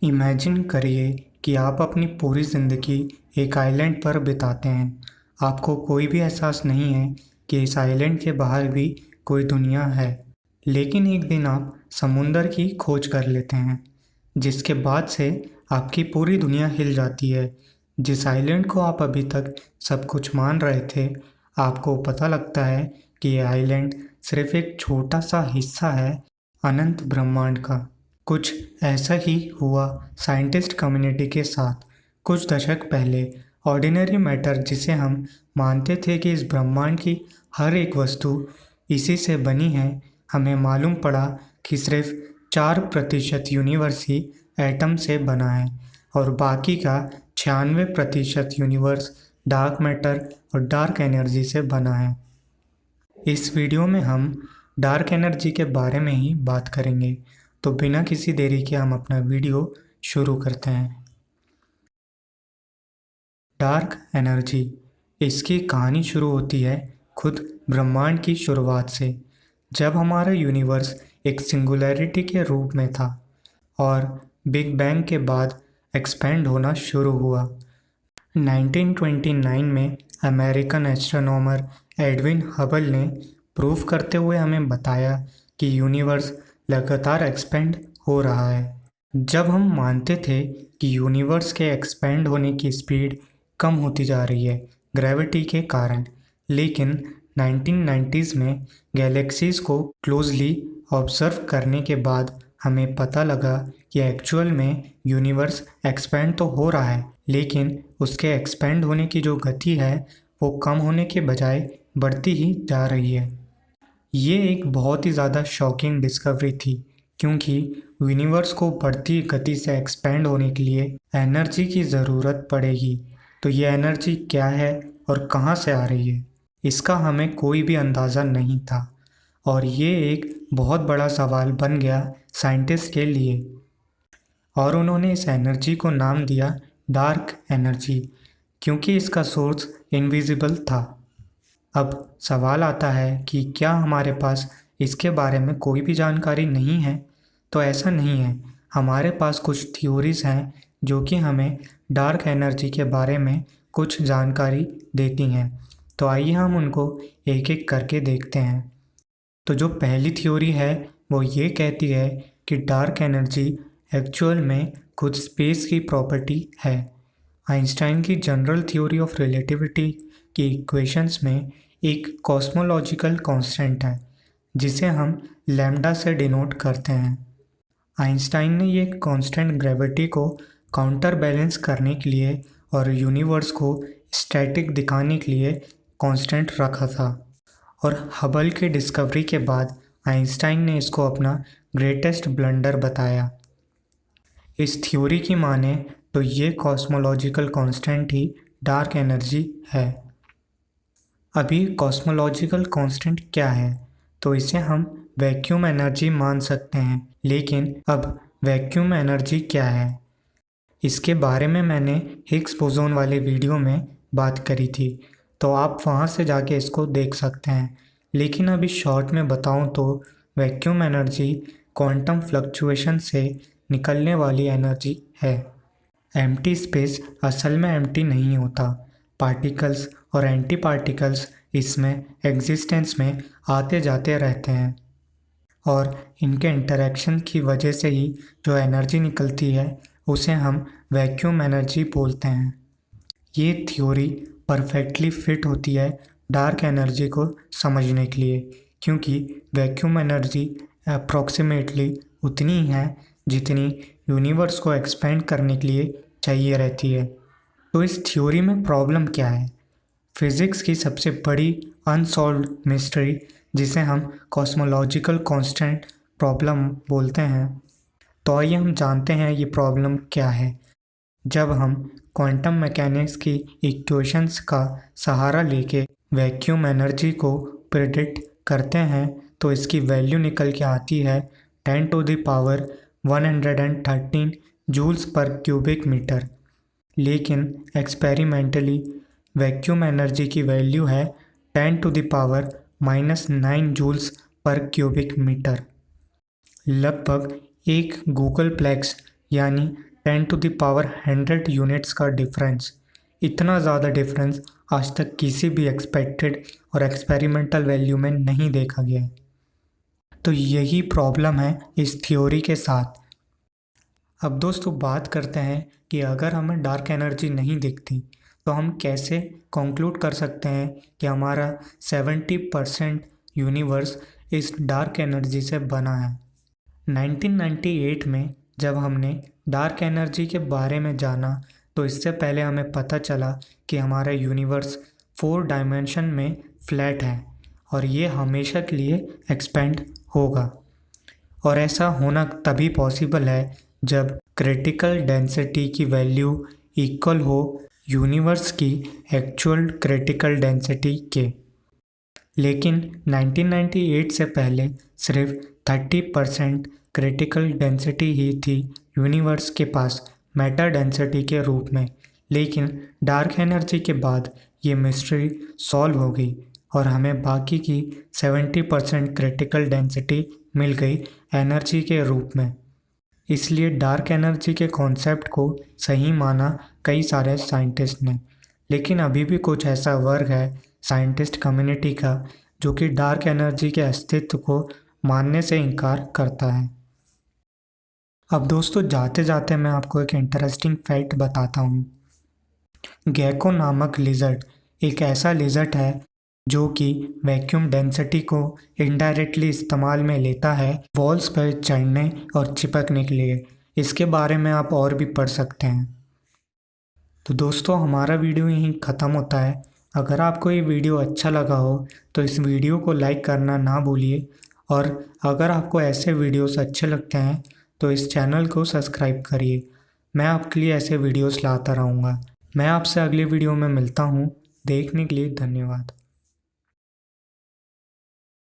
Imagine करिए कि आप अपनी पूरी ज़िंदगी एक आइलैंड पर बिताते हैं। आपको कोई भी एहसास नहीं है कि इस आइलैंड के बाहर भी कोई दुनिया है। लेकिन एक दिन आप समुंदर की खोज कर लेते हैं, जिसके बाद से आपकी पूरी दुनिया हिल जाती है। जिस आइलैंड को आप अभी तक सब कुछ मान रहे थे, आपको पता लगता है कि ये आइलैंड सिर्फ एक छोटा सा हिस्सा है अनंत ब्रह्मांड का। कुछ ऐसा ही हुआ साइंटिस्ट कम्युनिटी के साथ कुछ दशक पहले। ऑर्डिनरी मैटर, जिसे हम मानते थे कि इस ब्रह्मांड की हर एक वस्तु इसी से बनी है, हमें मालूम पड़ा कि सिर्फ 4% यूनिवर्स ही एटम से बना है और बाकी का 96% यूनिवर्स डार्क मैटर और डार्क एनर्जी से बना है। इस वीडियो में हम डार्क एनर्जी के बारे में ही बात करेंगे, तो बिना किसी देरी के हम अपना वीडियो शुरू करते हैं। डार्क एनर्जी, इसकी कहानी शुरू होती है खुद ब्रह्मांड की शुरुआत से, जब हमारा यूनिवर्स एक सिंगुलैरिटी के रूप में था और बिग बैंग के बाद एक्सपेंड होना शुरू हुआ। 1929 में अमेरिकन एस्ट्रोनॉमर एडविन हबल ने प्रूव करते हुए हमें बताया कि यूनिवर्स लगातार एक्सपेंड हो रहा है। जब हम मानते थे कि यूनिवर्स के एक्सपेंड होने की स्पीड कम होती जा रही है ग्रेविटी के कारण, लेकिन 1990s में गैलेक्सीज को क्लोजली ऑब्जर्व करने के बाद हमें पता लगा कि एक्चुअल में यूनिवर्स एक्सपेंड तो हो रहा है, लेकिन उसके एक्सपेंड होने की जो गति है वो कम होने के बजाय बढ़ती ही जा रही है। ये एक बहुत ही ज़्यादा शॉकिंग डिस्कवरी थी, क्योंकि यूनिवर्स को बढ़ती गति से एक्सपेंड होने के लिए एनर्जी की ज़रूरत पड़ेगी। तो ये एनर्जी क्या है और कहाँ से आ रही है, इसका हमें कोई भी अंदाज़ा नहीं था और ये एक बहुत बड़ा सवाल बन गया साइंटिस्ट के लिए। और उन्होंने इस एनर्जी को नाम दिया डार्क एनर्जी, क्योंकि इसका सोर्स इनविजिबल था। अब सवाल आता है कि क्या हमारे पास इसके बारे में कोई भी जानकारी नहीं है? तो ऐसा नहीं है। हमारे पास कुछ थ्योरीज हैं जो कि हमें डार्क एनर्जी के बारे में कुछ जानकारी देती हैं। तो आइए हम उनको एक एक करके देखते हैं। तो जो पहली थ्योरी है वो ये कहती है कि डार्क एनर्जी एक्चुअल में खुद स्पेस की प्रॉपर्टी है। आइंस्टाइन की जनरल थ्योरी ऑफ रिलेटिविटी की इक्वेशंस में एक कॉस्मोलॉजिकल कांस्टेंट है, जिसे हम लैम्डा से डिनोट करते हैं। आइंस्टाइन ने ये कांस्टेंट ग्रेविटी को काउंटर बैलेंस करने के लिए और यूनिवर्स को स्टैटिक दिखाने के लिए कांस्टेंट रखा था, और हबल की डिस्कवरी के बाद आइंस्टाइन ने इसको अपना ग्रेटेस्ट ब्लंडर बताया। इस थ्योरी की माने तो ये कॉस्मोलॉजिकल कांस्टेंट ही डार्क एनर्जी है। अभी कॉस्मोलॉजिकल कांस्टेंट क्या है? तो इसे हम वैक्यूम एनर्जी मान सकते हैं, लेकिन अब वैक्यूम एनर्जी क्या है, इसके बारे में मैंने हिग्स बोसोन वाले वीडियो में बात करी थी, तो आप वहाँ से जाके इसको देख सकते हैं। लेकिन अभी शॉर्ट में बताऊँ तो वैक्यूम एनर्जी क्वांटम फ्लक्चुएशन से निकलने वाली एनर्जी है। एम्प्टी स्पेस असल में एम्प्टी नहीं होता। पार्टिकल्स और एंटी पार्टिकल्स इसमें एग्जिस्टेंस में आते जाते रहते हैं और इनके इंटरेक्शन की वजह से ही जो एनर्जी निकलती है उसे हम वैक्यूम एनर्जी बोलते हैं। ये थ्योरी परफेक्टली फिट होती है डार्क एनर्जी को समझने के लिए, क्योंकि वैक्यूम एनर्जी अप्रॉक्सीमेटली उतनी ही है जितनी यूनिवर्स को एक्सपेंड करने के लिए चाहिए रहती है। तो इस थ्योरी में प्रॉब्लम क्या है? फिज़िक्स की सबसे बड़ी अनसॉल्व्ड मिस्ट्री, जिसे हम कॉस्मोलॉजिकल कांस्टेंट प्रॉब्लम बोलते हैं। तो आइए हम जानते हैं ये प्रॉब्लम क्या है। जब हम क्वांटम मैकेनिक्स की इक्वेशंस का सहारा लेके वैक्यूम एनर्जी को प्रेडिक्ट करते हैं तो इसकी वैल्यू निकल के आती है 10⁻113 जूल्स पर क्यूबिक मीटर। लेकिन एक्सपेरिमेंटली वैक्यूम एनर्जी की वैल्यू है 10⁻⁻9 जूल्स पर क्यूबिक मीटर। लगभग एक गूगल प्लेक्स यानी 10⁻100 यूनिट्स का डिफरेंस। इतना ज़्यादा डिफरेंस आज तक किसी भी एक्सपेक्टेड और एक्सपेरिमेंटल वैल्यू में नहीं देखा गया है। तो यही प्रॉब्लम है इस थ्योरी के साथ। अब दोस्तों बात करते हैं कि अगर हमें डार्क एनर्जी नहीं दिखती तो हम कैसे कंक्लूड कर सकते हैं कि हमारा 70% यूनिवर्स इस डार्क एनर्जी से बना है। 1998 में जब हमने डार्क एनर्जी के बारे में जाना तो इससे पहले हमें पता चला कि हमारा यूनिवर्स 4 डायमेंशन में फ्लैट है और ये हमेशा के लिए एक्सपेंड होगा। और ऐसा होना तभी पॉसिबल है जब क्रिटिकल डेंसिटी की वैल्यू इक्वल हो यूनिवर्स की एक्चुअल क्रिटिकल डेंसिटी के। लेकिन 1998 से पहले सिर्फ 30% क्रिटिकल डेंसिटी ही थी यूनिवर्स के पास मैटर डेंसिटी के रूप में। लेकिन डार्क एनर्जी के बाद ये मिस्ट्री सॉल्व हो गई और हमें बाकी की 70% क्रिटिकल डेंसिटी मिल गई एनर्जी के रूप में। इसलिए डार्क एनर्जी के कॉन्सेप्ट को सही माना कई सारे साइंटिस्ट ने। लेकिन अभी भी कुछ ऐसा वर्ग है साइंटिस्ट कम्युनिटी का जो कि डार्क एनर्जी के अस्तित्व को मानने से इनकार करता है। अब दोस्तों जाते जाते मैं आपको एक इंटरेस्टिंग फैक्ट बताता हूँ। गेको नामक लिजर्ड एक ऐसा लिजर्ड है जो कि वैक्यूम डेंसिटी को इनडायरेक्टली इस्तेमाल में लेता है वॉल्स पर चढ़ने और चिपकने के लिए। इसके बारे में आप और भी पढ़ सकते हैं। तो दोस्तों हमारा वीडियो यहीं ख़त्म होता है। अगर आपको ये वीडियो अच्छा लगा हो तो इस वीडियो को लाइक करना ना भूलिए और अगर आपको ऐसे वीडियोस अच्छे लगते हैं तो इस चैनल को सब्सक्राइब करिए। मैं आपके लिए ऐसे वीडियोस लाता रहूँगा। मैं आपसे अगली वीडियो में मिलता हूँ। देखने के लिए धन्यवाद।